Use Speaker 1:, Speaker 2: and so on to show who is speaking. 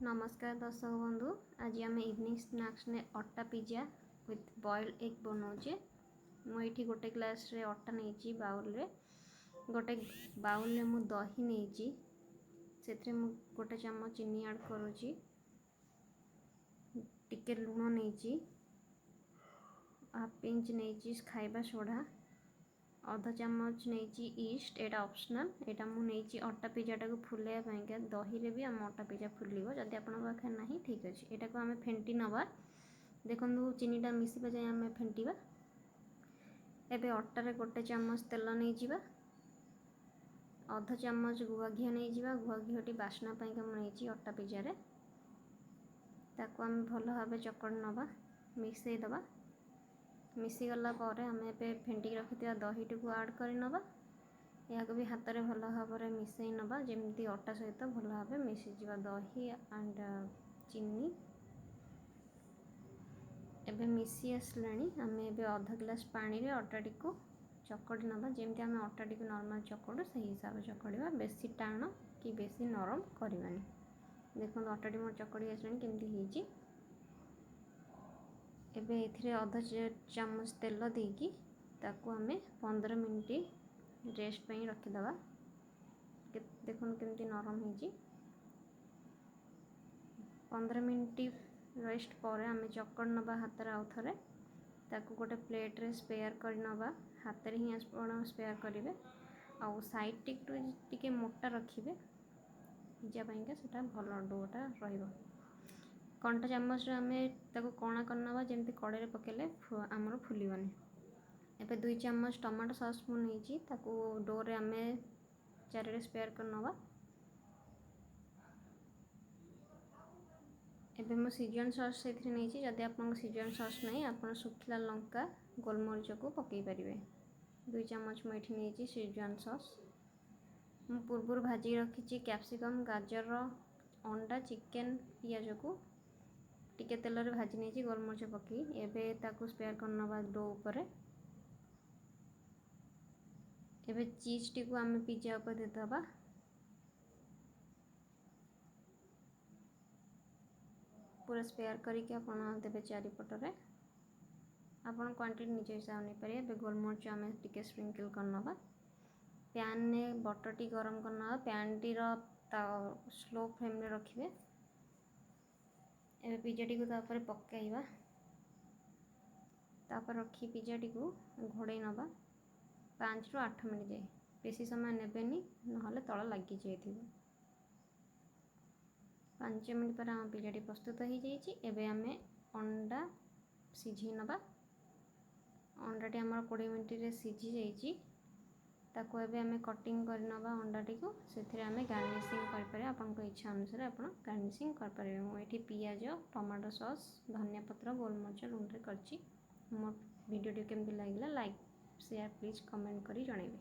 Speaker 1: नमस्कार दर्शक बंधु। आज आम इवनिंग स्नैक्स ने अटा पिज्जा विथ बॉइल्ड एग बनाऊे। मुझे गोटे ग्लास रे अटा नहीं बाउल रे गोटे बाउल रे मु दही नहीं से गोटे चम्मच चीनी ऐड करुँची टिके लुण नहीं हाफ इंच नहीं खाइबा सोडा अधा चामच नहीं ईस्ट एटा ऑप्शनल एटा मु नहीं अटा पिज्जाटा को फुलाइया दही रे भी आम अटा पिज्जा फुलिब जदि आप पाखे ना ठीक अच्छे यहाँ को आम फेंटी नवा देखो चीनीटा मिसवा जाए आम फेंटा एबे अटारे गोटे चामच तेल नहीं अधा चामच गुआ घी नहीं गुआ घी बास्ना नहीं अटा पिज्जा ताको आम भल भाव चकड़ी नवा मिसई दबा मिसीगला आम ए फेंटिक रखि दहीटी को आड कर नवा या भी हाथ में भल भाव में मिसई नवा जमी अटा सहित भल भाव मिसीज दही एंड चीनी एबे मिसी आसलाणी आम ए अधा ग्लास पानी रे अटाटी को चकड़ी नवा जमी आम अटाटी को नॉर्मल चकड़ू से हिसाब से चकड़ा बेसी टाण कि बेसी नरम करवानी। देखो अटाटी मोर चकड़ी आसलाणी केमती एबे एथिरे अधा चामच तेल देकी ताकू आमे 15 मिनट रेस्ट पे रखीदवा। देखो केमती नरम हो 15 मिनट रेस्ट पर आम चकड़ नवा हाथ आउ थे ताकू गोटे प्लेट रे स्पेयर कर नवा हाथ रे ही स्पेयर करेंगे आउ साइड टिके मोटा रखिए पिज्जा पाइंका सेटा भल डोटा रहिबो। कंटा चामच आम कणा करना जमी कड़े पकेले आमर फुलबनी। एबे 2 चम्मच टमाटो सॉस मु नहीं डोरे आम चारे स्पेयर कर नवा। एबे मु सिजन सॉस से नहीं जदि आप सिजन सॉस नहीं आप सुखिला लंका गोलमरीच को पकई पारे 2 चम्मच मुझे नहीं सिजन सॉस मु पूर्व भाजी रखी कैप्सिकम गाजर अंडा चिकेन पियाज को टिके तेल रे भाजी नहीं गोलमरीच पकई एबे ताकू स्पेयर कर नवा डो उपरे। एबे चीज टी को आम पिज्जा ऊपर देदबा पूरा स्पेयर करके आपन देबे चारिपटरे आपन क्वांटिटी निज हिसाब नहीं पारे। एबे गोलमरीच आम टिके स्प्रिंकल कर नवा पैन ने बटर टी गरम करना पैन टी स्लो फ्लेम रे रखिए। एबे पिज्जा टी को तापर पकाइबा तापर रखी पिज्जा टी को घोड़े नवा 5 ରୁ 8 मिनट जाए बेसी समय नेबेनी नहले तल लगी जाइए। 5 मिनट पर आम पिज्जाटी प्रस्तुत हो जाइए। एबे आम अंडा सिझे नवा अंडाटी आम 20 मिनट रे सिझी जाइए ताको एबे आम कटिंग कर नवा अंडाटी को से आम गार्निशिंग कर आपन इच्छा अनुसार आप गार्निशिंग करेंगे। मुझे पियाज टमाटो सॉस धनिया पत्र गोलमरीच लुण रे करछि। मोर वीडियो केमती लगे लाइक शेयर प्लीज कमेंट करी जणाइबे।